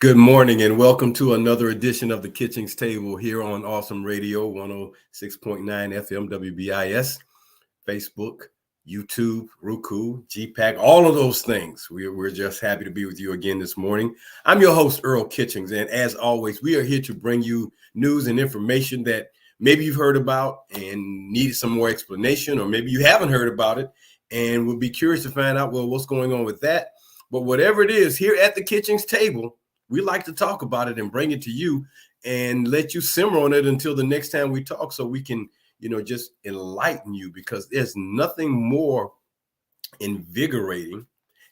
Good morning and welcome to another edition of the Kitchings Table here on Awesome Radio 106.9 FM WBIS, Facebook, YouTube, Roku, GPAC, all of those things. We're just happy to be with you again this morning. I'm your host, Earl Kitchings, and as always, we are here to bring you news and information that maybe you've heard about and needed some more explanation, or maybe you haven't heard about it and would be curious to find out, well, what's going on with that. But whatever it is, here at the Kitchings Table, we like to talk about it and bring it to you and let you simmer on it until the next time we talk so we can, just enlighten you, because there's nothing more invigorating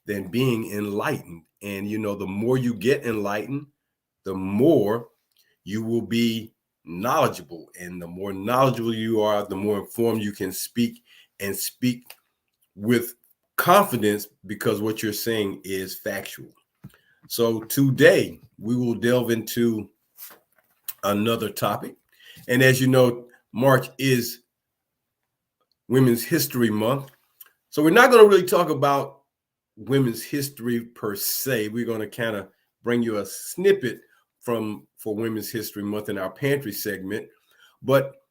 than being enlightened. And, the more you get enlightened, the more you will be knowledgeable. And the more knowledgeable you are, the more informed you can speak, and speak with confidence, because what you're saying is factual. So today we will delve into another topic. And as you know, March is Women's History Month. So we're not going to really talk about women's history per se. We're going to kind of bring you a snippet for Women's History Month in our pantry segment. But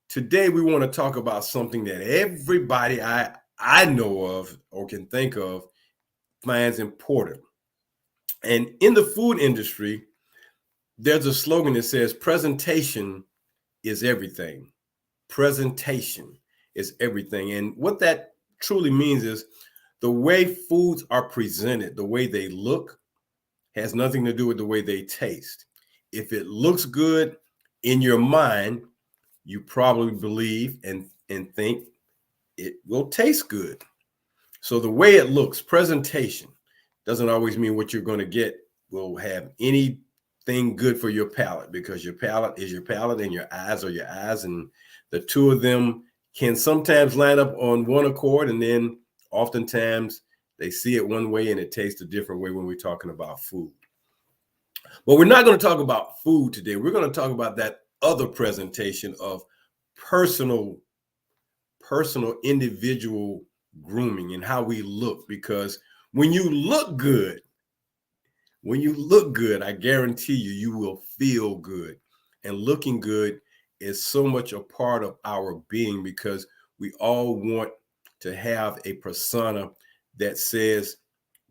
today we want to talk about something that everybody I know of or can think of finds important. And in the food industry, there's a slogan that says presentation is everything. Presentation is everything. And what that truly means is the way foods are presented, the way they look, has nothing to do with the way they taste. If it looks good in your mind, you probably believe and think it will taste good. So the way it looks, presentation, doesn't always mean what you're going to get will have anything good for your palate, because your palate is your palate and your eyes are your eyes. And the two of them can sometimes line up on one accord, and then oftentimes they see it one way and it tastes a different way when we're talking about food. But we're not going to talk about food today. We're going to talk about that other presentation of personal individual grooming and how we look, because when you look good, I guarantee you will feel good. And looking good is so much a part of our being, because we all want to have a persona that says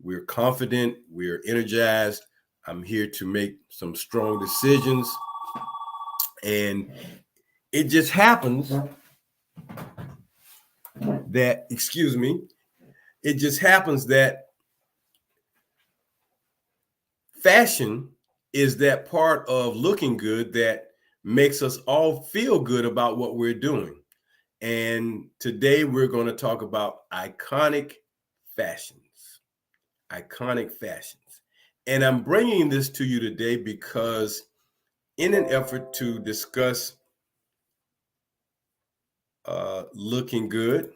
we're confident, we're energized, I'm here to make some strong decisions. And it just happens that, fashion is that part of looking good that makes us all feel good about what we're doing. And today we're going to talk about iconic fashions. Iconic fashions. And I'm bringing this to you today because in an effort to discuss looking good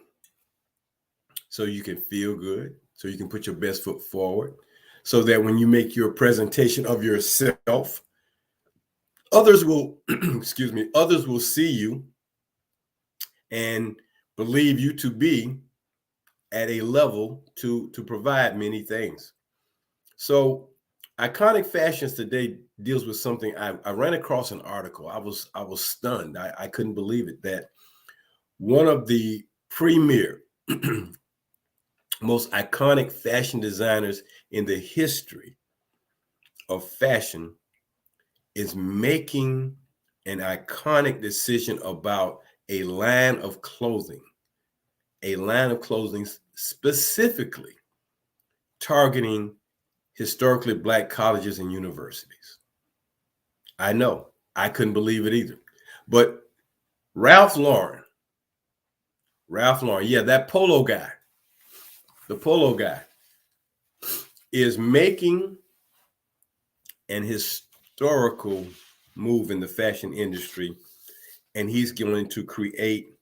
so you can feel good, so you can put your best foot forward, so that when you make your presentation of yourself, others will, others will see you and believe you to be at a level to provide many things. So iconic fashions today deals with something. I ran across an article. I was stunned. I couldn't believe it, that one of the premier most iconic fashion designers in the history of fashion is making an iconic decision about a line of clothing specifically targeting historically Black colleges and universities. I know, I couldn't believe it either. But Ralph Lauren, yeah, that polo guy, the polo guy, is making an historical move in the fashion industry, and he's going to create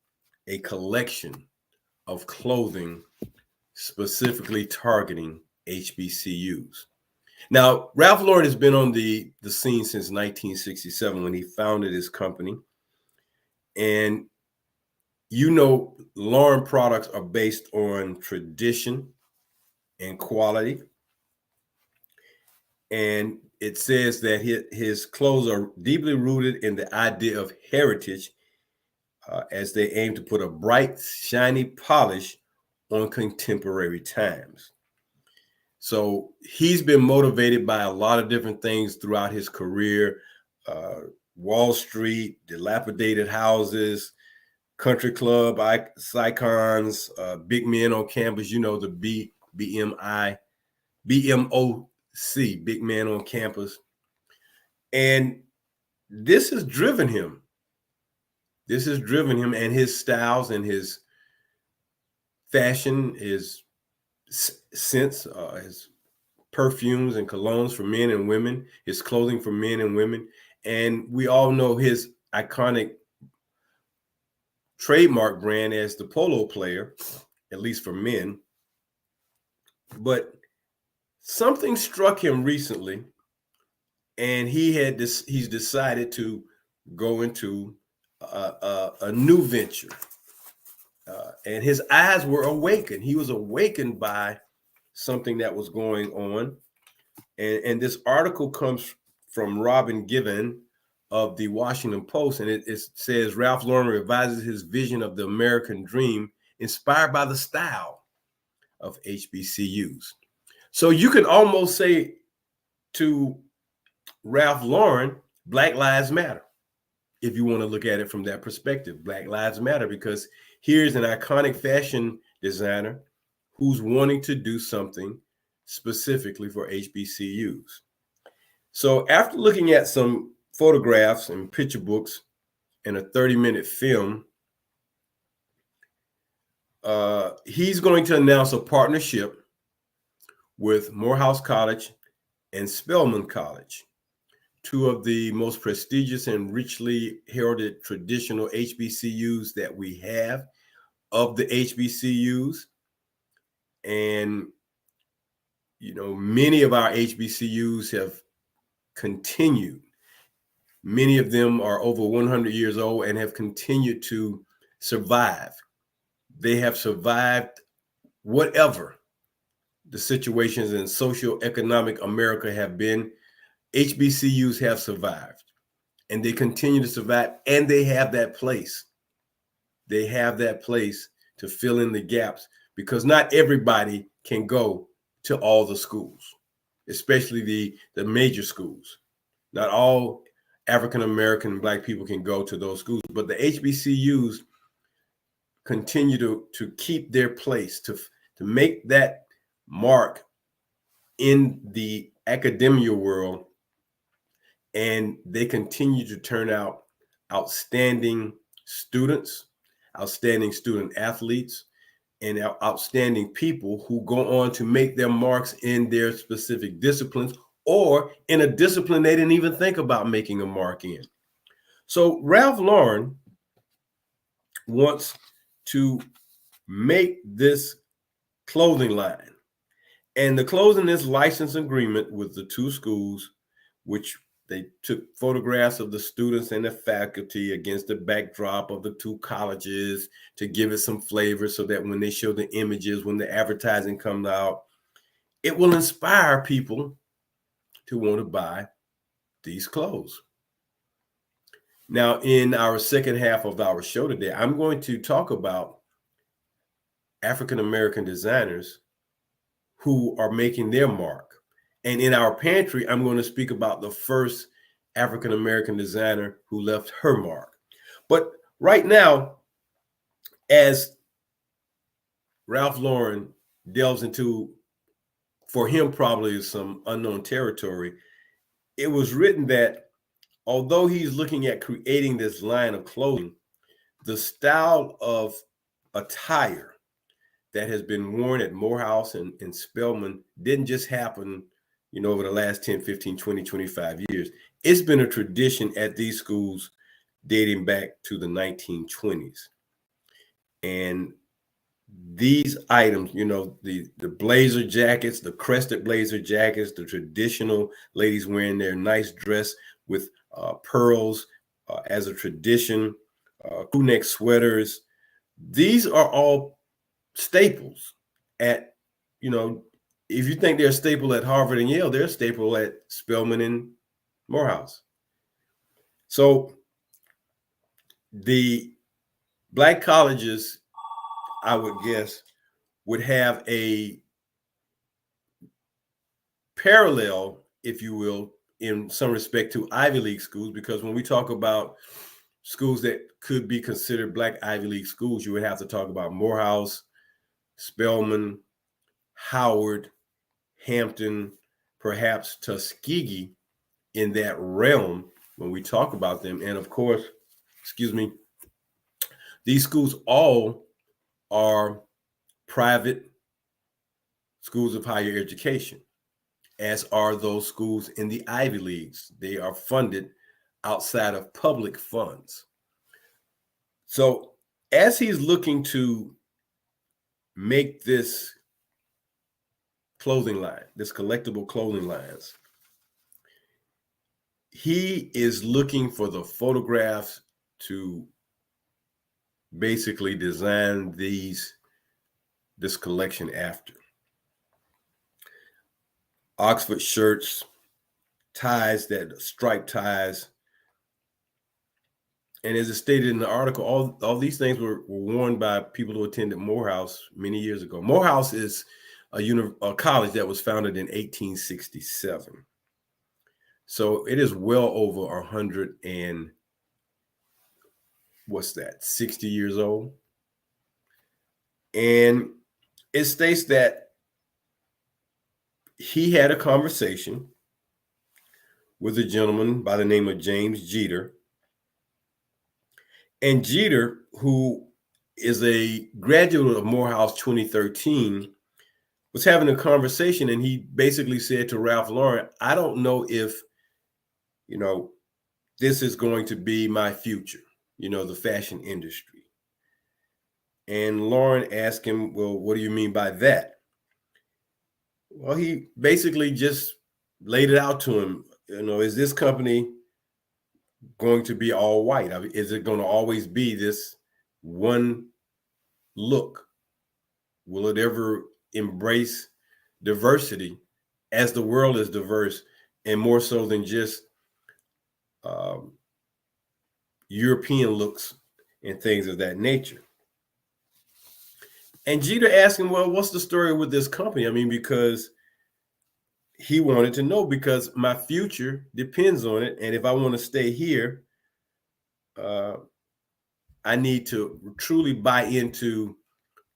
a collection of clothing specifically targeting HBCUs. Now, Ralph Lauren has been on the scene since 1967 when he founded his company. And Lauren products are based on tradition and quality. And it says that his clothes are deeply rooted in the idea of heritage, as they aim to put a bright, shiny polish on contemporary times. So he's been motivated by a lot of different things throughout his career. Wall Street, dilapidated houses, country club icons, big men on campus, the BMOC, big man on campus. And this has driven him. This has driven him, and his styles and his fashion, his scents, his perfumes and colognes for men and women, his clothing for men and women. And we all know his iconic trademark brand as the polo player, at least for men. But something struck him recently, and he's decided to go into a new venture. And his eyes were awakened. He was awakened by something that was going on. And this article comes from Robin Given of the Washington Post, and it says Ralph Lauren revises his vision of the American dream, inspired by the style of HBCUs. So you can almost say to Ralph Lauren, Black Lives Matter, if you want to look at it from that perspective. Black Lives Matter, because here's an iconic fashion designer who's wanting to do something specifically for HBCUs. So after looking at some photographs and picture books and a 30-minute film, he's going to announce a partnership with Morehouse College and Spelman College, two of the most prestigious and richly heralded traditional HBCUs that we have. Of the HBCUs, and many of our HBCUs have continued. Many of them are over 100 years old and have continued to survive. They have survived whatever the situations in socioeconomic America have been. HBCUs have survived, and they continue to survive, and they have that place. They have that place to fill in the gaps, because not everybody can go to all the schools, especially the major schools. Not all African-American Black people can go to those schools, but the HBCUs continue to keep their place, to make that mark in the academia world, and they continue to turn out outstanding students, outstanding student athletes, and outstanding people who go on to make their marks in their specific disciplines, or in a discipline they didn't even think about making a mark in. So Ralph Lauren wants to make this clothing line, and the clothing is license agreement with the two schools, which they took photographs of the students and the faculty against the backdrop of the two colleges to give it some flavor, so that when they show the images, when the advertising comes out, it will inspire people to want to buy these clothes. Now, in our second half of our show today, I'm going to talk about African-American designers who are making their mark. And in our pantry, I'm going to speak about the first African-American designer who left her mark. But right now, as Ralph Lauren delves into, for him, probably some unknown territory, it was written that although he's looking at creating this line of clothing, the style of attire that has been worn at Morehouse and Spelman didn't just happen over the last 10, 15, 20, 25 years. It's been a tradition at these schools dating back to the 1920s. And these items, the blazer jackets, the crested blazer jackets, the traditional ladies wearing their nice dress with pearls as a tradition, crew neck sweaters, these are all staples at, if you think they're a staple at Harvard and Yale, they're a staple at Spelman and Morehouse. So the black colleges, I would guess, would have a parallel, if you will, in some respect to Ivy League schools, because when we talk about schools that could be considered black Ivy League schools, you would have to talk about Morehouse, Spelman, Howard, Hampton, perhaps Tuskegee in that realm when we talk about them. And of course, these schools all are private schools of higher education, as are those schools in the Ivy Leagues. They are funded outside of public funds. So as he's looking to make this clothing line, this collectible clothing lines, he is looking for the photographs to basically design this collection after. Oxford shirts, ties, that striped ties. And as it stated in the article, all these things were worn by people who attended Morehouse many years ago. Morehouse is a college that was founded in 1867. So it is well over 100 and 60 years old. And it states that he had a conversation with a gentleman by the name of James Jeter. And Jeter, who is a graduate of Morehouse 2013, was having a conversation, and he basically said to Ralph Lauren, I don't know if, this is going to be my future, the fashion industry. And Lauren asked him, well, what do you mean by that? Well, he basically just laid it out to him. Is this company going to be all white? I mean, is it going to always be this one look? Will it ever embrace diversity as the world is diverse, and more so than just European looks and things of that nature? And Jeter asked him, well, what's the story with this company? I mean, because he wanted to know, because my future depends on it. And if I want to stay here, I need to truly buy into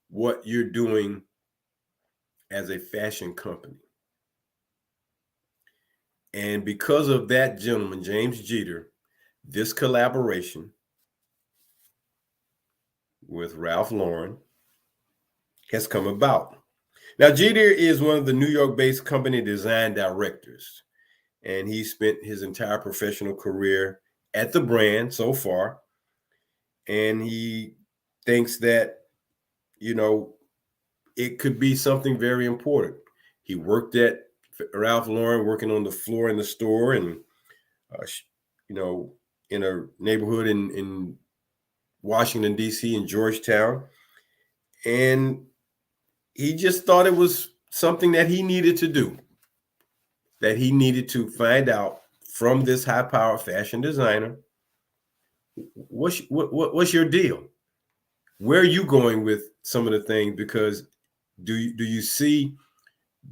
what you're doing as a fashion company. And because of that gentleman, James Jeter, this collaboration with Ralph Lauren has come about. Now, Jeter is one of the New York-based company design directors, and he spent his entire professional career at the brand so far. And he thinks that, it could be something very important. He worked at Ralph Lauren, working on the floor in the store, and, in a neighborhood in Washington, D.C., in Georgetown. And he just thought it was something that he needed to do, that he needed to find out from this high-powered fashion designer, what's your deal? Where are you going with some of the things? Because do you see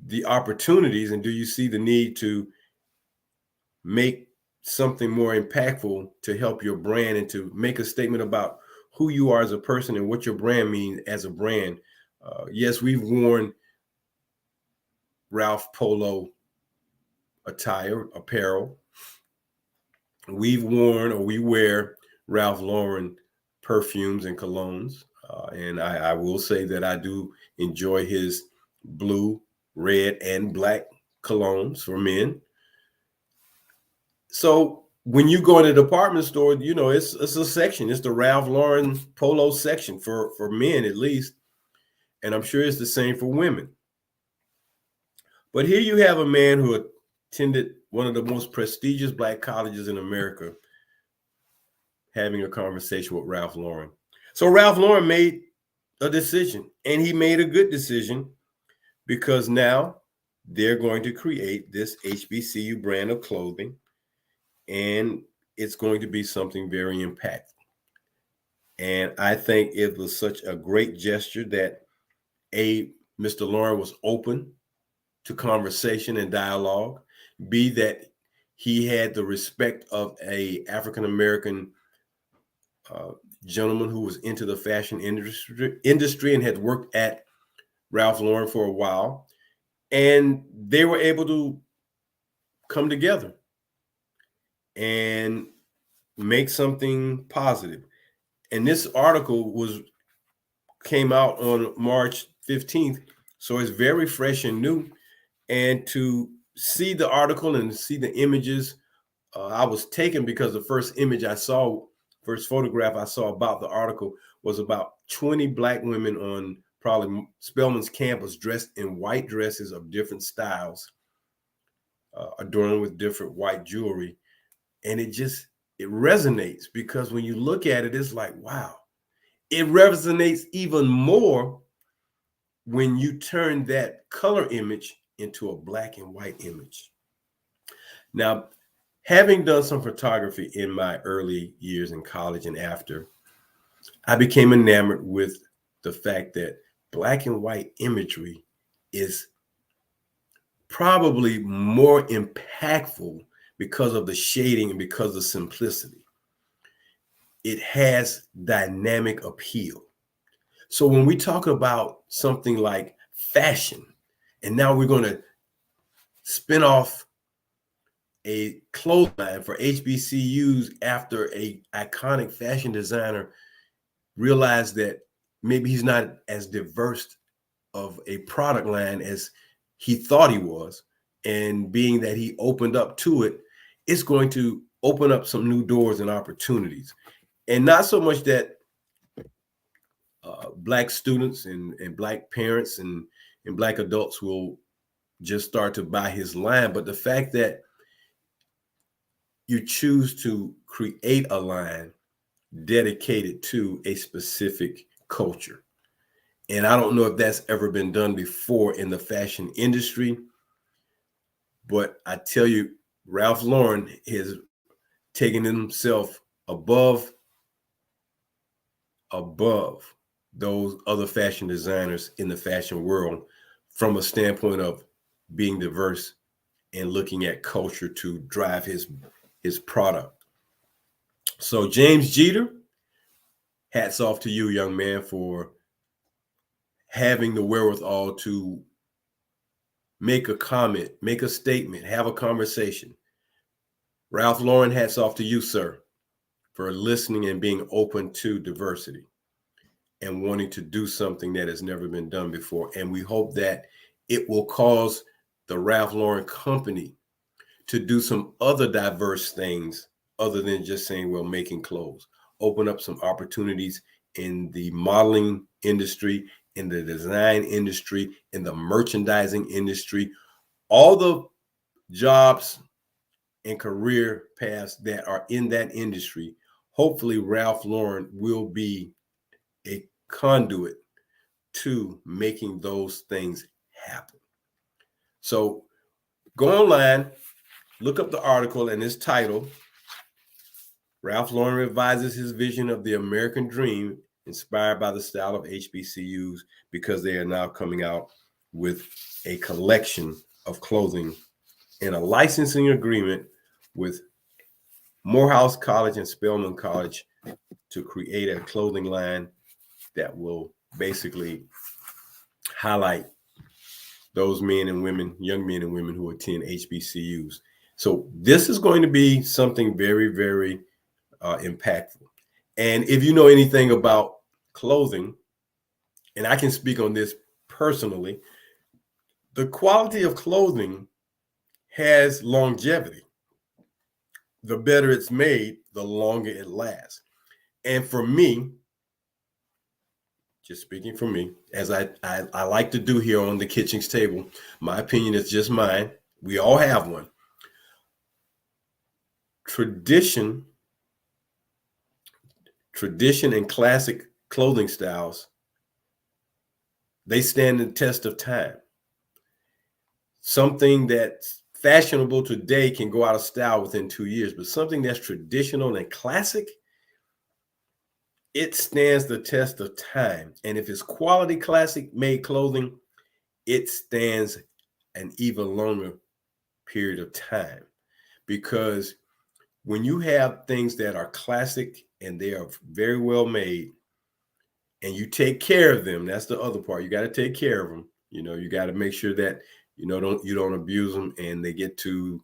the opportunities, and do you see the need to make something more impactful to help your brand and to make a statement about who you are as a person and what your brand means as a brand? Yes, we've worn Ralph Polo apparel. We wear Ralph Lauren perfumes and colognes. And I will say that I do enjoy his blue, red, and black colognes for men. So when you go in a department store, it's a section. It's the Ralph Lauren Polo section for men, at least. And I'm sure it's the same for women. But here you have a man who attended one of the most prestigious black colleges in America having a conversation with Ralph Lauren. So Ralph Lauren made a decision, and he made a good decision, because now they're going to create this HBCU brand of clothing, and it's going to be something very impactful. And I think it was such a great gesture that Mr. Lauren was open to conversation and dialogue. B, that he had the respect of a African American uh, gentleman who was into the fashion industry and had worked at Ralph Lauren for a while, and they were able to come together and make something positive. And this article came out on March 15th, so it's very fresh and new. And to see the article and see the images, I was taken because the first photograph I saw about the article was about 20 Black women on probably Spelman's campus dressed in white dresses of different styles, adorned with different white jewelry. And it resonates, because when you look at it, it's like, wow. It resonates even more when you turn that color image into a black and white image. Now, having done some photography in my early years in college and after, I became enamored with the fact that black and white imagery is probably more impactful because of the shading and because of the simplicity. It has dynamic appeal. So when we talk about something like fashion, and now we're going to spin off a clothing line for HBCUs after a iconic fashion designer realized that maybe he's not as diverse of a product line as he thought he was, and being that he opened up to it, it's going to open up some new doors and opportunities. And not so much that Black students and Black parents and Black adults will just start to buy his line, but the fact that you choose to create a line dedicated to a specific culture. And I don't know if that's ever been done before in the fashion industry, but I tell you, Ralph Lauren has taken himself above those other fashion designers in the fashion world from a standpoint of being diverse and looking at culture to drive his product. So James Jeter, hats off to you, young man, for having the wherewithal to make a comment, make a statement, have a conversation. Ralph Lauren, hats off to you, sir, for listening and being open to diversity and wanting to do something that has never been done before. And we hope that it will cause the Ralph Lauren company to do some other diverse things other than just saying, well, making clothes. Open up some opportunities in the modeling industry, in the design industry, in the merchandising industry, all the jobs and career paths that are in that industry. Hopefully, Ralph Lauren will be a conduit to making those things happen. So go online, look up the article, and it's titled, Ralph Lauren revises his vision of the American dream, inspired by the style of HBCUs, because they are now coming out with a collection of clothing in a licensing agreement with Morehouse College and Spelman College to create a clothing line that will basically highlight those men and women, young men and women who attend HBCUs. So this is going to be something very, very impactful. And if you know anything about clothing, and I can speak on this personally, the quality of clothing has longevity. The better it's made, the longer it lasts. And for me, just speaking for me, as I like to do here on the Kitchings Table, my opinion is just mine. We all have one. Tradition and classic clothing styles, they stand the test of time. something that's fashionable today can go out of style within 2 years, but something that's traditional and classic, it stands the test of time. And if it's quality classic made clothing, it stands an even longer period of time. Because when you have things that are classic and they are very well made and you take care of them, that's the other part. You got to take care of them. You got to make sure that you don't abuse them and they get to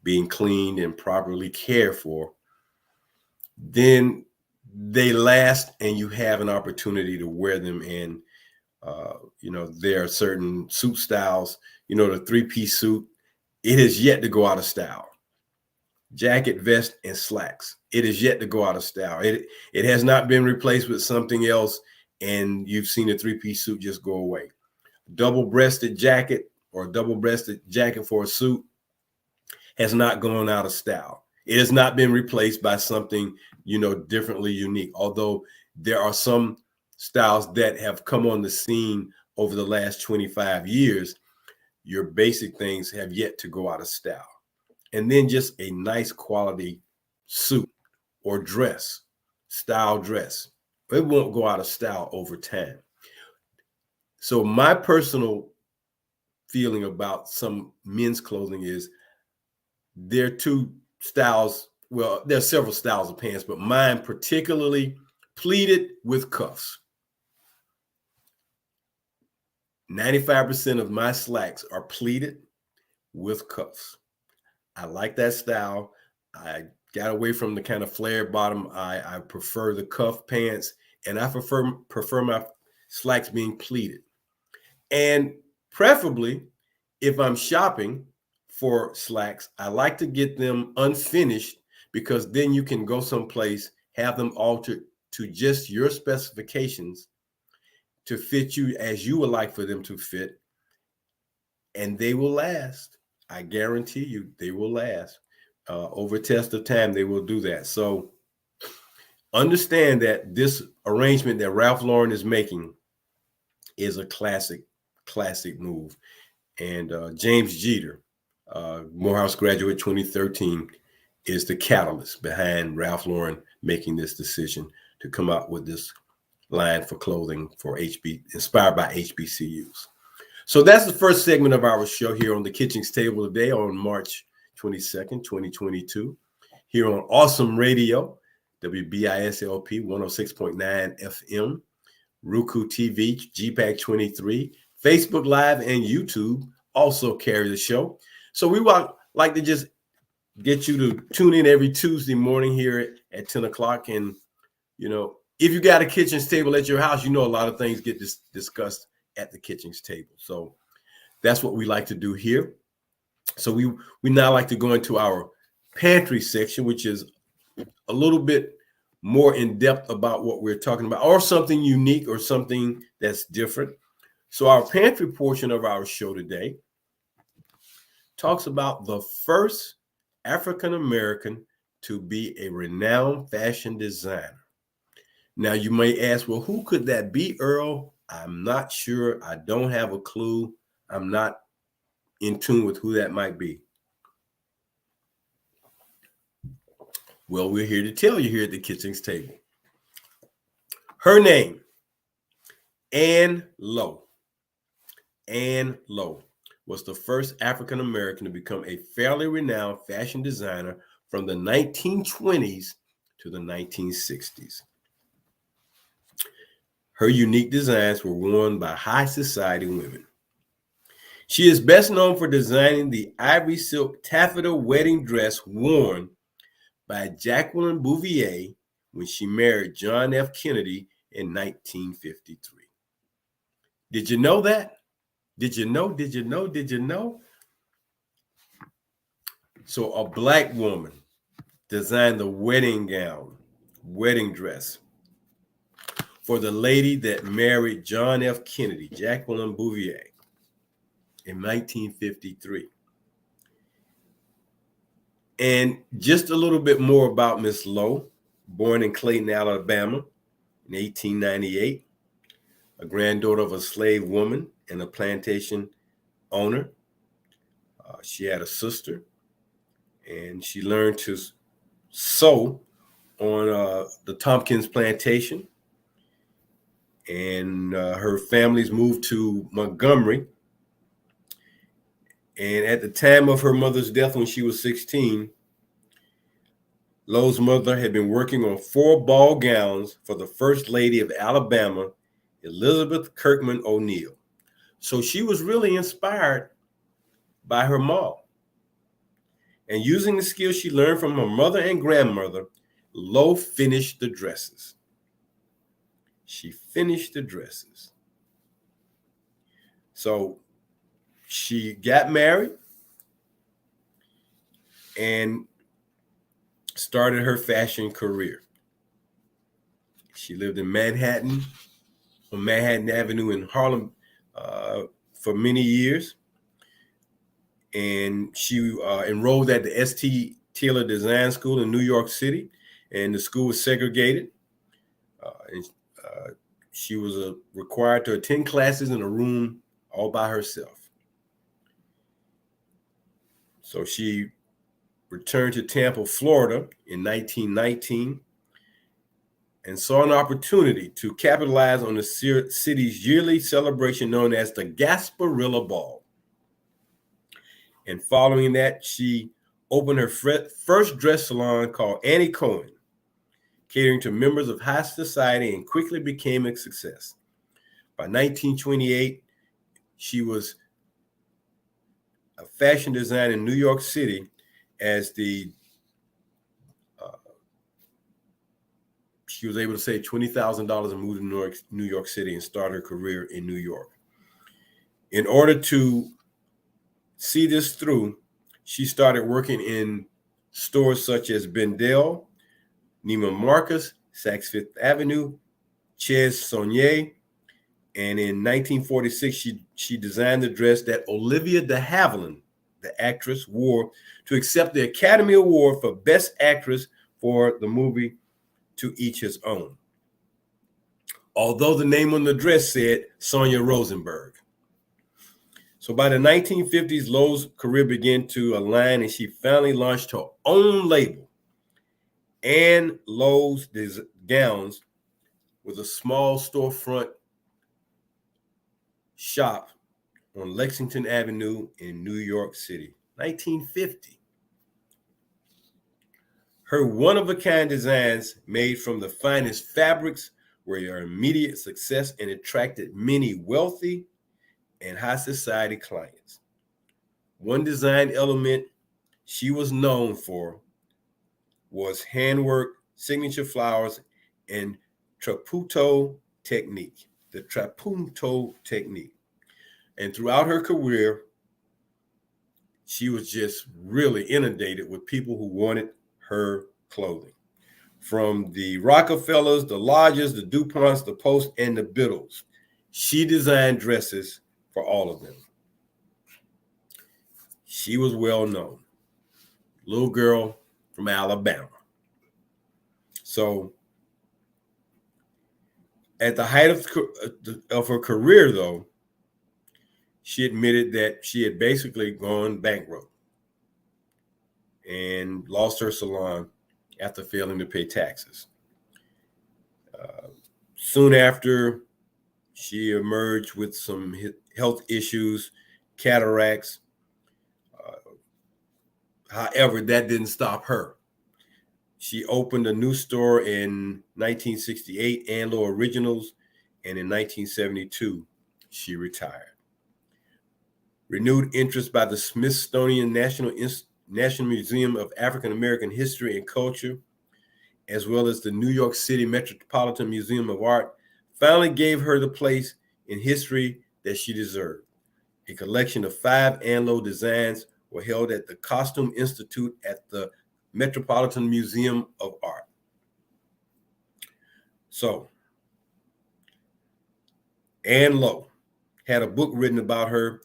being cleaned and properly cared for. Then they last and you have an opportunity to wear them. And there are certain suit styles, the three-piece suit, it has yet to go out of style. Jacket, vest, and slacks, it is yet to go out of style. It has not been replaced with something else, and you've seen a three-piece suit just go away. Double-breasted jacket or double-breasted jacket for a suit has not gone out of style. It has not been replaced by something, differently unique. Although there are some styles that have come on the scene over the last 25 years, your basic things have yet to go out of style. And then just a nice quality suit or dress, style dress. It won't go out of style over time. So my personal feeling about some men's clothing is there are two styles. Well, there are several styles of pants, but mine particularly pleated with cuffs. 95% of my slacks are pleated with cuffs. I like that style. I got away from the kind of flared bottom. I prefer the cuff pants, and I prefer my slacks being pleated. And preferably, if I'm shopping for slacks, I like to get them unfinished, because then you can go someplace, have them altered to just your specifications to fit you as you would like for them to fit, and they will last. I guarantee you they will last. Over test of time, they will do that. So understand that this arrangement that Ralph Lauren is making is a classic move. And James Jeter, Morehouse graduate 2013, is the catalyst behind Ralph Lauren making this decision to come out with this line for clothing for inspired by HBCUs. So that's the first segment of our show here on the Kitchings Table today on March 22nd, 2022, here on Awesome Radio, WBISLP 106.9 FM, Roku TV, GPAC 23, Facebook Live, and YouTube also carry the show. So we would like to just get you to tune in every Tuesday morning here at 10 o'clock. And, if you got a Kitchens Table at your house, a lot of things get discussed at the Kitchens Table. So that's what we like to do here. So we now like to go into our pantry section, which is a little bit more in depth about what we're talking about, or something unique or something that's different. So our pantry portion of our show today talks about the first African-American to be a renowned fashion designer. Now you may ask, well, who could that be, Earl? I'm not sure. I don't have a clue. I'm not in tune with who that might be. Well, we're here to tell you here at the Kitchings Table. Her name, Ann Lowe. Ann Lowe was the first African-American to become a fairly renowned fashion designer from the 1920s to the 1960s. Her unique designs were worn by high society women. She is best known for designing the ivory silk taffeta wedding dress worn by Jacqueline Bouvier when she married John F. Kennedy in 1953. Did you know that? Did you know? So a Black woman designed the wedding dress for the lady that married John F. Kennedy, Jacqueline Bouvier, in 1953. And just a little bit more about Miss Lowe, born in Clayton, Alabama in 1898, a granddaughter of a slave woman and a plantation owner. She had a sister, and she learned to sew on the Tompkins plantation. And her families moved to Montgomery. And at the time of her mother's death, when she was 16, Lowe's mother had been working on 4 ball gowns for the First Lady of Alabama, Elizabeth Kirkman O'Neill. So she was really inspired by her mom. And using the skills she learned from her mother and grandmother, Lowe finished the dresses. She finished the dresses. So she got married and started her fashion career. She lived in Manhattan, on Manhattan Avenue in Harlem for many years. And she enrolled at the S.T. Taylor Design School in New York City, and the school was segregated. She was required to attend classes in a room all by herself. So she returned to Tampa, Florida in 1919 and saw an opportunity to capitalize on the city's yearly celebration known as the Gasparilla Ball. And following that, she opened her first dress salon called Annie Cohen, catering to members of high society, and quickly became a success. By 1928, she was a fashion designer in New York City as she was able to save $20,000 and move to New York City and start her career in New York. In order to see this through, she started working in stores such as Bendel, Neiman Marcus, Saks Fifth Avenue, Chez Saunier, and in 1946, she designed the dress that Olivia de Havilland, the actress, wore to accept the Academy Award for Best Actress for the movie To Each His Own, although the name on the dress said Sonia Rosenberg. So by the 1950s, Lowe's career began to align, and she finally launched her own label, Ann Lowe's Gowns, with a small storefront shop on Lexington Avenue in New York City, 1950. Her one-of-a-kind designs made from the finest fabrics were her immediate success and attracted many wealthy and high society clients. One design element she was known for was handwork, signature flowers, and trapunto technique, the trapunto technique. And throughout her career, she was just really inundated with people who wanted her clothing. From the Rockefellers, the Lodges, the DuPonts, the Post, and the Biddles, she designed dresses for all of them. She was well known. Little girl from Alabama. So at the height of her career, though, she admitted that she had basically gone bankrupt and lost her salon after failing to pay taxes. Soon after, she emerged with some health issues, cataracts. However, that didn't stop her. She opened a new store in 1968, Ann Lowe Originals, and in 1972, she retired. Renewed interest by the Smithsonian National Museum of African American History and Culture, as well as the New York City Metropolitan Museum of Art, finally gave her the place in history that she deserved. A collection of 5 Ann Lowe designs were held at the Costume Institute at the Metropolitan Museum of Art. So, Ann Lowe had a book written about her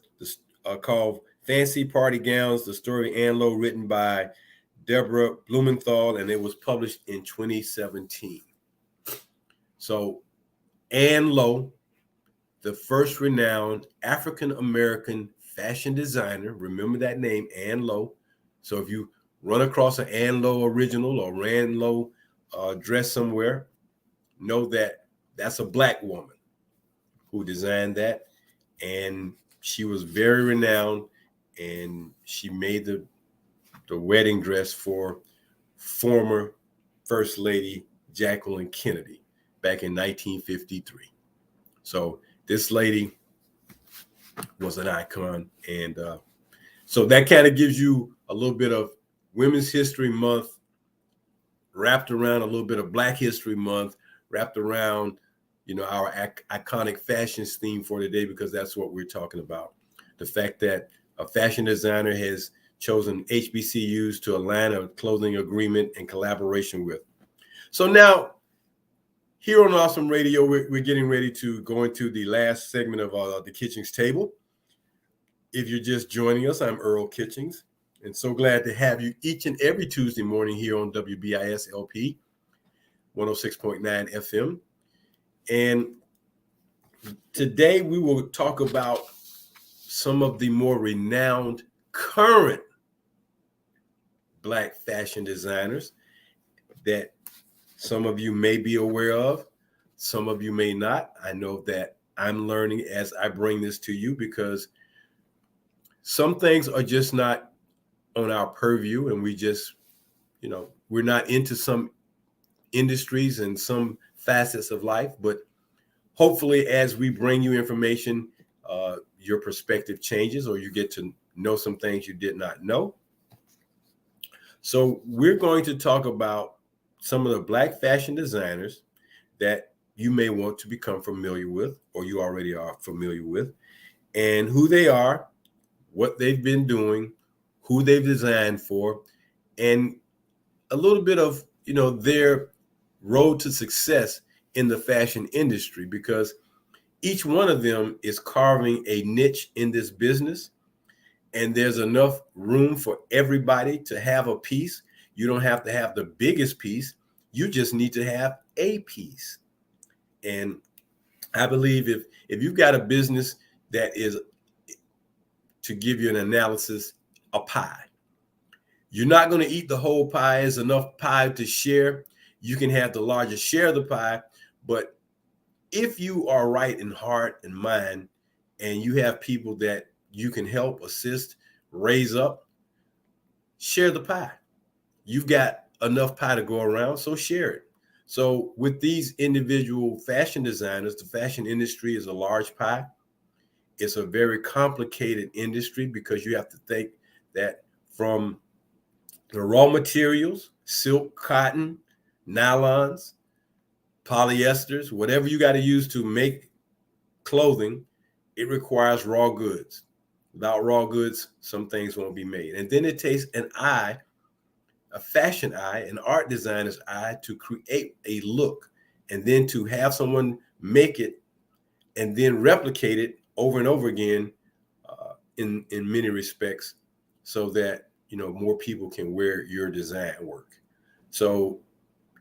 called Fancy Party Gowns, the story of Ann Lowe, written by Deborah Blumenthal, and it was published in 2017. So, Ann Lowe, the first renowned African-American fashion designer. Remember that name, Ann Lowe. So if you run across an Ann Lowe original or Ann Lowe dress somewhere, know that that's a Black woman who designed that. And she was very renowned, and she made the wedding dress for former First Lady Jacqueline Kennedy back in 1953. So this lady was an icon. And so that kind of gives you a little bit of Women's History Month wrapped around a little bit of Black History Month, wrapped around, our iconic fashions theme for today, because that's what we're talking about. The fact that a fashion designer has chosen HBCUs to align a clothing agreement and collaboration with. So now, here on Awesome Radio, we're getting ready to go into the last segment of the Kitchings Table. If you're just joining us, I'm Earl Kitchings, and so glad to have you each and every Tuesday morning here on WBIS LP 106.9 FM. And today we will talk about some of the more renowned current Black fashion designers that some of you may be aware of, some of you may not. I know that I'm learning as I bring this to you, because some things are just not on our purview, and we just, we're not into some industries and some facets of life. But hopefully, as we bring you information, your perspective changes, or you get to know some things you did not know. So we're going to talk about some of the Black fashion designers that you may want to become familiar with, or you already are familiar with, and who they are, what they've been doing, who they've designed for, and a little bit of, their road to success in the fashion industry, because each one of them is carving a niche in this business, and there's enough room for everybody to have a piece. You don't have to have the biggest piece. You just need to have a piece. And I believe if you've got a business that is, to give you an analysis, a pie, you're not going to eat the whole pie. There's enough pie to share. You can have the largest share of the pie, but if you are right in heart and mind, and you have people that you can help, assist, raise up, share the pie. You've got enough pie to go around, so share it. So with these individual fashion designers, the fashion industry is a large pie. It's a very complicated industry, because you have to think that from the raw materials, silk, cotton, nylons, polyesters, whatever you got to use to make clothing, it requires raw goods. Without raw goods, some things won't be made. And then it takes an eye, a fashion eye, an art designer's eye, to create a look, and then to have someone make it and then replicate it over and over again in many respects, so that, more people can wear your design work. So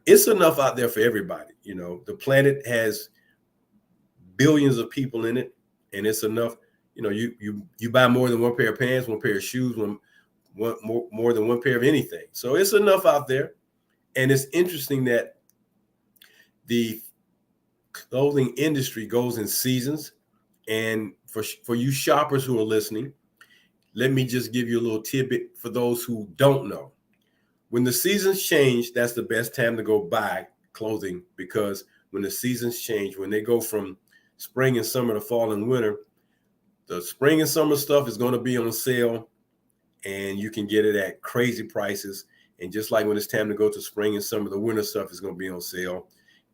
it's enough out there for everybody. The planet has billions of people in it, and it's enough. You buy more than one pair of pants, one pair of shoes, more than one pair of anything. So it's enough out there. And it's interesting that the clothing industry goes in seasons. And for you shoppers who are listening, let me just give you a little tidbit for those who don't know. When the seasons change, that's the best time to go buy clothing, because when the seasons change, when they go from spring and summer to fall and winter, the spring and summer stuff is going to be on sale, and you can get it at crazy prices. And just like when it's time to go to spring and summer, the winter stuff is going to be on sale.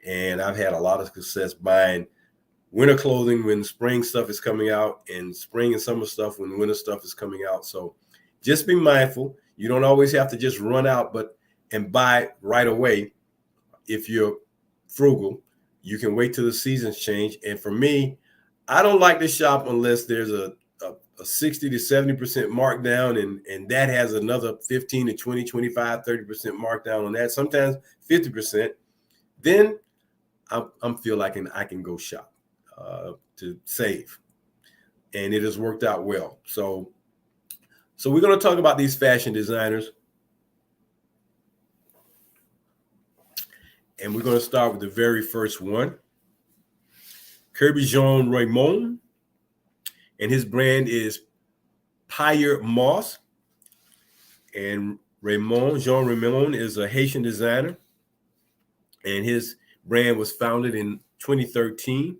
And I've had a lot of success buying winter clothing when spring stuff is coming out, and spring and summer stuff when winter stuff is coming out. So just be mindful. You don't always have to just run out and buy right away. If you're frugal, you can wait till the seasons change. And for me, I don't like to shop unless there's a 60 to 70% markdown, and that has another 15 to 20, 25, 30% markdown on that, sometimes 50%. Then I'm feel like I can go shop to save. and it has worked out well. So we're going to talk about these fashion designers, and we're going to start with the very first one, Kirby Jean Raymond, and his brand is Pierre Moss. And Jean Raymond is a Haitian designer, and his brand was founded in 2013.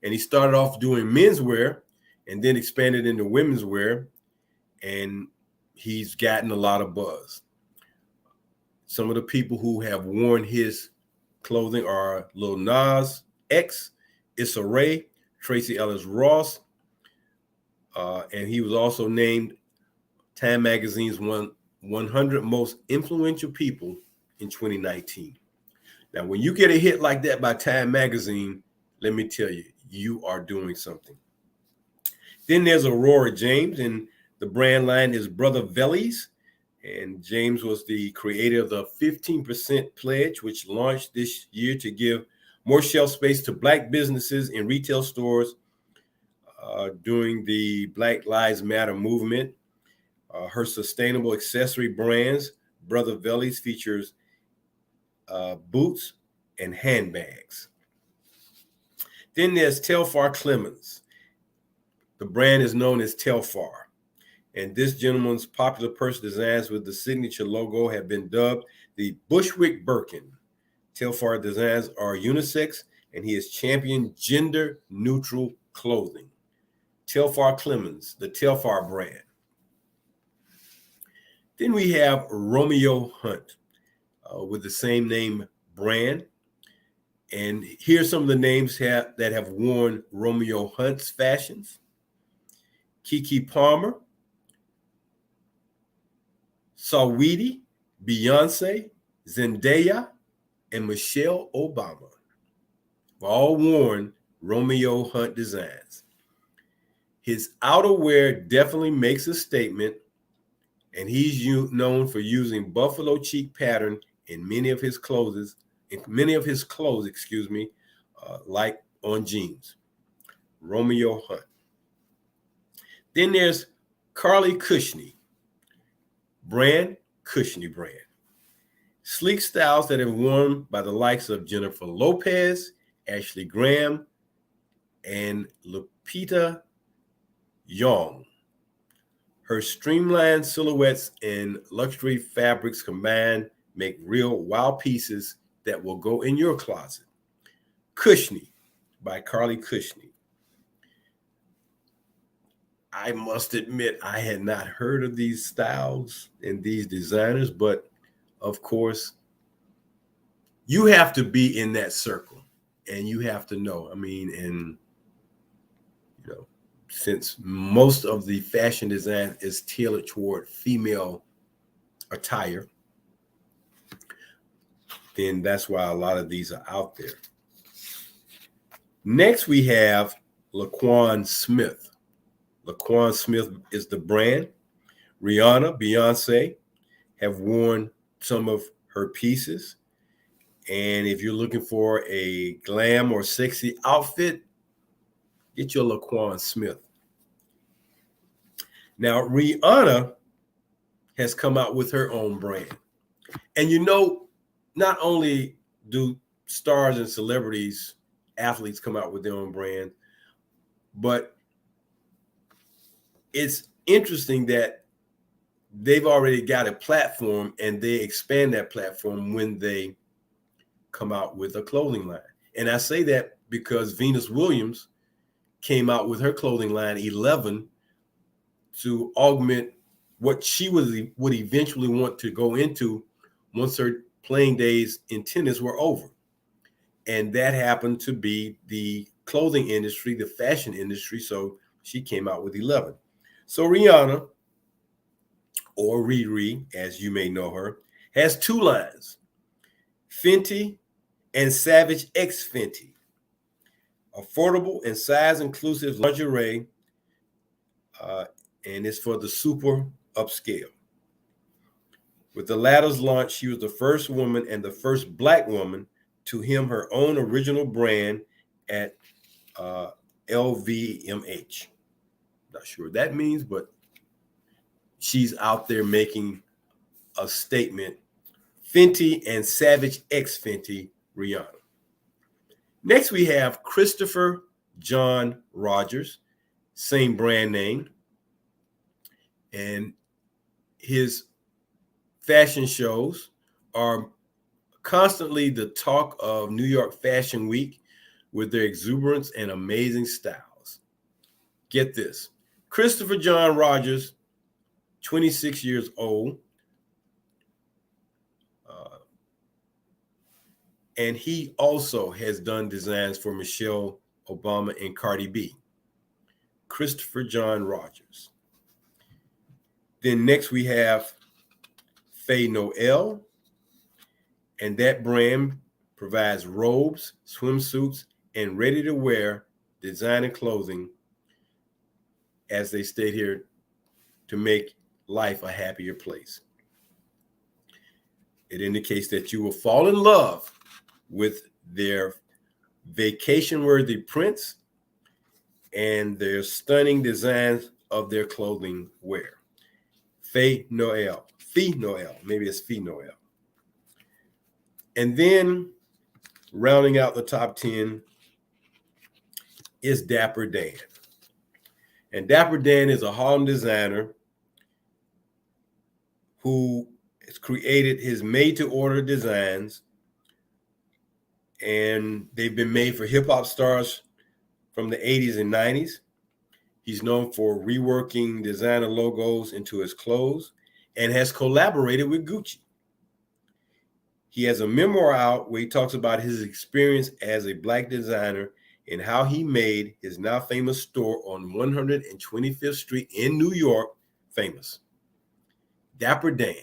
And he started off doing menswear and then expanded into women's wear, and he's gotten a lot of buzz. Some of the people who have worn his clothing are Lil Nas X, Issa Rae, Tracy Ellis Ross, and he was also named Time Magazine's 100 most influential people in 2019. Now, when you get a hit like that by Time Magazine, let me tell you, you are doing something. Then there's Aurora James, and the brand line is Brother Vellies. And James was the creator of the 15% pledge, which launched this year to give more shelf space to Black businesses in retail stores during the Black Lives Matter movement. Her sustainable accessory brands, Brother Vellies, features boots and handbags. Then there's Telfar Clemens. The brand is known as Telfar. And this gentleman's popular purse designs with the signature logo have been dubbed the Bushwick Birkin. Telfar designs are unisex, and he has championed gender-neutral clothing. Telfar Clemens, the Telfar brand. Then we have Romeo Hunt with the same name brand. And here's some of the names that have worn Romeo Hunt's fashions. Keke Palmer, Saweetie, Beyonce, Zendaya, and Michelle Obama have all worn Romeo Hunt designs. His outerwear definitely makes a statement, and he's known for using buffalo cheek pattern in many of his clothes, like on jeans. Romeo Hunt. Then there's Carly Cushney, brand Cushney brand. Sleek styles that have worn by the likes of Jennifer Lopez, Ashley Graham, and Lupita Nyong'o. Her streamlined silhouettes and luxury fabrics combined make real wow pieces that will go in your closet. Cushney by Carly Cushney. I must admit, I had not heard of these styles and these designers, but of course, you have to be in that circle and you have to know. I mean, and since most of the fashion design is tailored toward female attire, then that's why a lot of these are out there. Next, we have Laquan Smith. Laquan Smith is the brand. Rihanna, Beyonce have worn some of her pieces. And if you're looking for a glam or sexy outfit, get your Laquan Smith. Now, Rihanna has come out with her own brand. And not only do stars and celebrities, athletes come out with their own brand, but it's interesting that they've already got a platform and they expand that platform when they come out with a clothing line. And I say that because Venus Williams came out with her clothing line 11 to augment what she would eventually want to go into once her playing days in tennis were over. And that happened to be the clothing industry, the fashion industry. So she came out with 11. So Rihanna, or Riri, as you may know her, has two lines, Fenty and Savage X Fenty. Affordable and size-inclusive lingerie, and it's for the super upscale. With the latter's launch, she was the first woman and the first Black woman to hem her own original brand at LVMH. Not sure what that means, but she's out there making a statement. Fenty and Savage X Fenty, Rihanna. Next, we have Christopher John Rogers, same brand name. And his fashion shows are constantly the talk of New York Fashion Week with their exuberance and amazing styles. Get this. Christopher John Rogers, 26 years old, and he also has done designs for Michelle Obama and Cardi B. Christopher John Rogers. Then next we have Faye Noel, and that brand provides robes, swimsuits, and ready-to-wear designer clothing, as they state here, to make life a happier place. It indicates that you will fall in love with their vacation-worthy prints and their stunning designs of their clothing wear. Faye Noel, maybe it's Fee Noel. And then rounding out the top 10 is Dapper Dan. And Dapper Dan is a Harlem designer who has created his made-to-order designs, and they've been made for hip-hop stars from the 80s and 90s. He's known for reworking designer logos into his clothes and has collaborated with Gucci. He has a memoir out where he talks about his experience as a Black designer and how he made his now famous store on 125th Street in New York famous. Dapper Dan.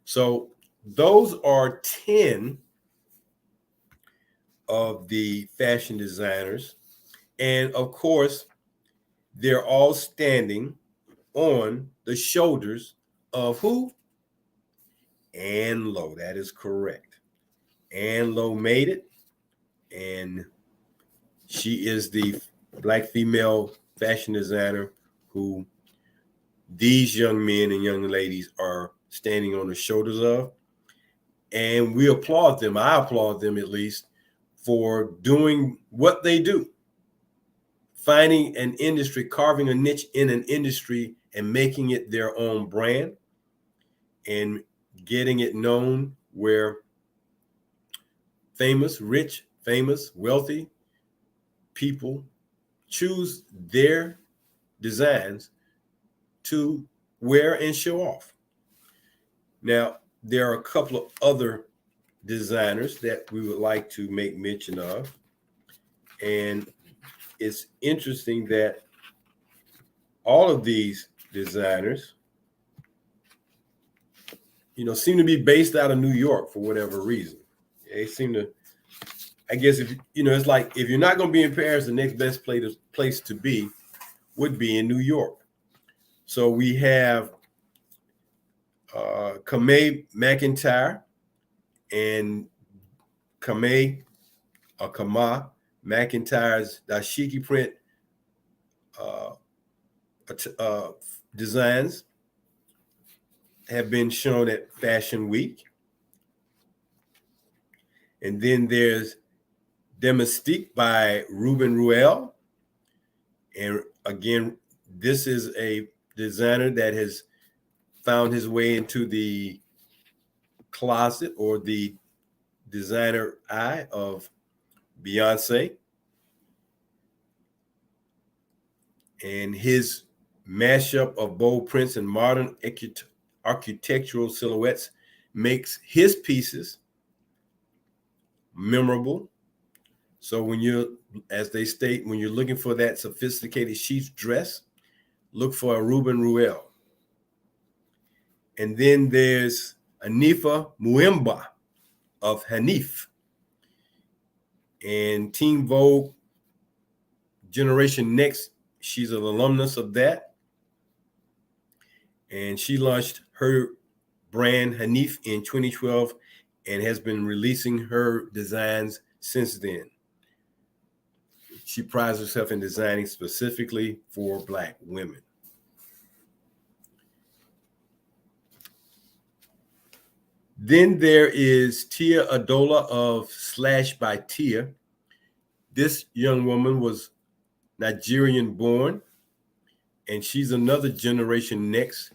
So those are 10 of the fashion designers. And of course, they're all standing on the shoulders of who? Ann Lowe. That is correct. Ann Lowe made it, and she is the Black female fashion designer who these young men and young ladies are standing on the shoulders of. And we applaud them. I applaud them, at least, for doing what they do. Finding an industry, carving a niche in an industry and making it their own brand and getting it known where rich, famous, wealthy people choose their designs to wear and show off. Now, there are a couple of other designers that we would like to make mention of. And it's interesting that all of these designers, seem to be based out of New York for whatever reason. They seem to, I guess, it's like if you're not going to be in Paris, the next best place to be would be in New York. So we have Kamei McIntyre and Kama McIntyre's dashiki print designs have been shown at Fashion Week. And then there's Domestique by Ruben Ruel. And again, this is a designer that has found his way into the closet or the designer eye of Beyonce. And his mashup of bold prints and modern architectural silhouettes makes his pieces memorable. So when as they state, when you're looking for that sophisticated chic dress, look for a Ruben Ruel. And then there's Anifa Muemba of Hanif. And Teen Vogue Generation Next, she's an alumnus of that. And she launched her brand Hanif in 2012 and has been releasing her designs since then. She prides herself in designing specifically for Black women. Then there is Tia Adola of Slash by Tia. This young woman was Nigerian born, and she's another Generation Next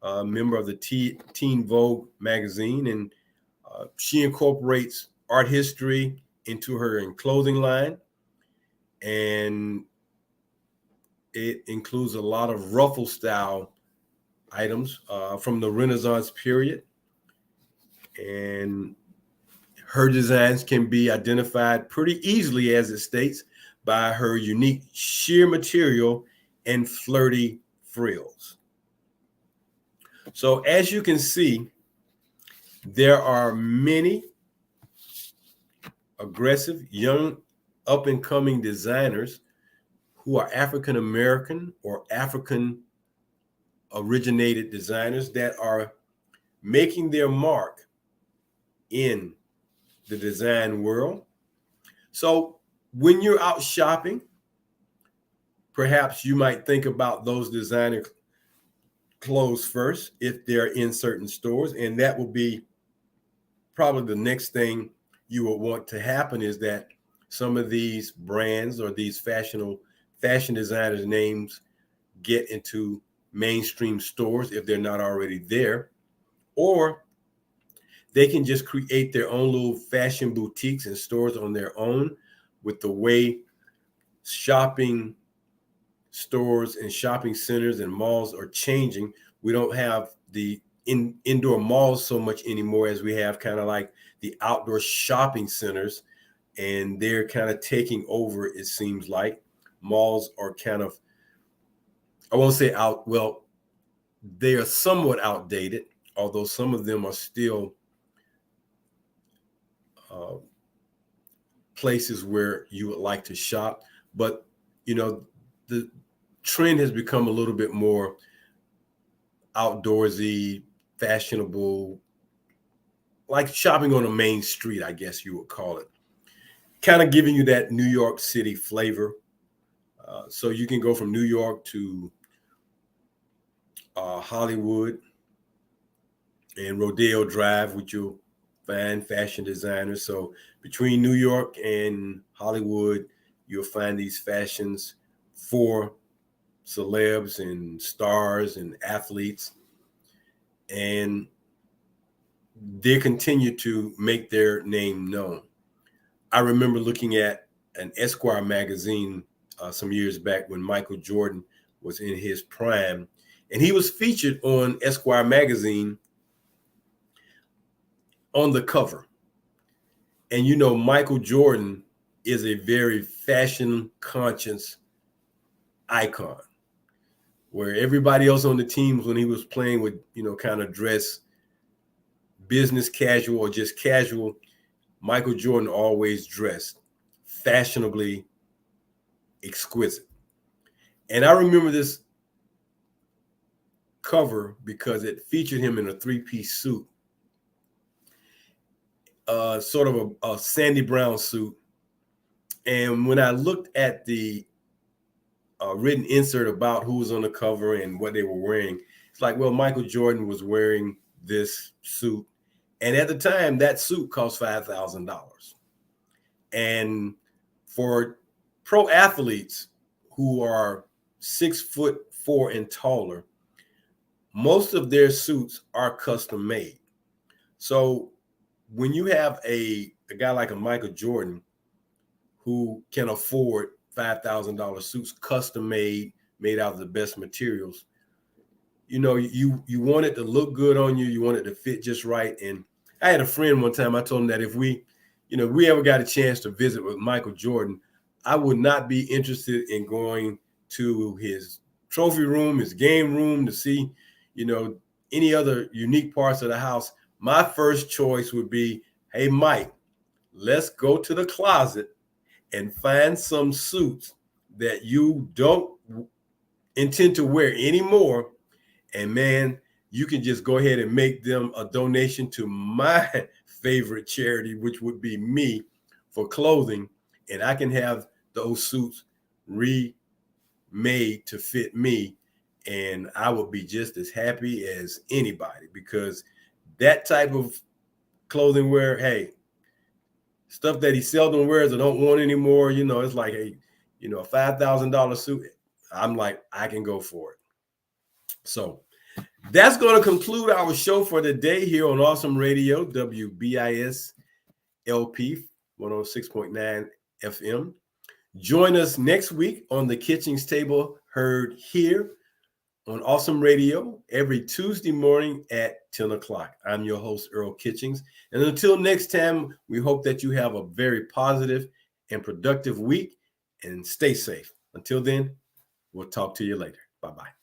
member of the Teen Vogue magazine. And she incorporates art history into her clothing line. And it includes a lot of ruffle style items from the Renaissance period. And her designs can be identified pretty easily, as it states, by her unique sheer material and flirty frills. So as you can see, there are many aggressive, young, up-and-coming designers who are African American or African originated designers that are making their mark in the design world. So when you're out shopping, perhaps you might think about those designer clothes first if they're in certain stores, and that will be probably the next thing you will want to happen, is that some of these brands or these fashion designers' names get into mainstream stores if they're not already there, or they can just create their own little fashion boutiques and stores on their own. With the way shopping stores and shopping centers and malls are changing, we don't have the indoor malls so much anymore as we have kind of like the outdoor shopping centers, and they're kind of taking over, it seems like. Malls are kind of, I won't say they are somewhat outdated, although some of them are still places where you would like to shop. But, the trend has become a little bit more outdoorsy, fashionable, like shopping on a main street, I guess you would call it. Kind of giving you that New York City flavor. So you can go from New York to Hollywood and Rodeo Drive, which you'll find fashion designers. So between New York and Hollywood, you'll find these fashions for celebs and stars and athletes. And they continue to make their name known. I remember looking at an Esquire magazine some years back when Michael Jordan was in his prime, and he was featured on Esquire magazine on the cover. And Michael Jordan is a very fashion conscious icon, where everybody else on the teams, when he was playing, would kind of dress business casual or just casual. Michael Jordan always dressed fashionably exquisite. And I remember this cover because it featured him in a three-piece suit, sort of a sandy brown suit. And when I looked at the written insert about who was on the cover and what they were wearing, it's like, well, Michael Jordan was wearing this suit. And at the time, that suit cost $5,000. And for pro athletes who are 6'4" and taller, most of their suits are custom made. So when you have a guy like a Michael Jordan who can afford $5,000 suits, custom made out of the best materials, you want it to look good on you. You want it to fit just right. And I had a friend one time, I told him that if we ever got a chance to visit with Michael Jordan, I would not be interested in going to his trophy room, his game room, to see, any other unique parts of the house. My first choice would be, hey, Mike, let's go to the closet and find some suits that you don't intend to wear anymore. And man, you can just go ahead and make them a donation to my favorite charity, which would be me, for clothing. And I can have those suits remade to fit me, and I would be just as happy as anybody, because that type of clothing wear, hey, stuff that he seldom wears or don't want anymore, it's like a $5,000 suit. I'm like, I can go for it. So that's going to conclude our show for today here on Awesome Radio, WBIS LP 106.9 FM. Join us next week on the Kitchings Table, heard here on Awesome Radio every Tuesday morning at 10 o'clock. I'm your host, Earl Kitchings. And until next time, we hope that you have a very positive and productive week, and stay safe. Until then, we'll talk to you later. Bye-bye.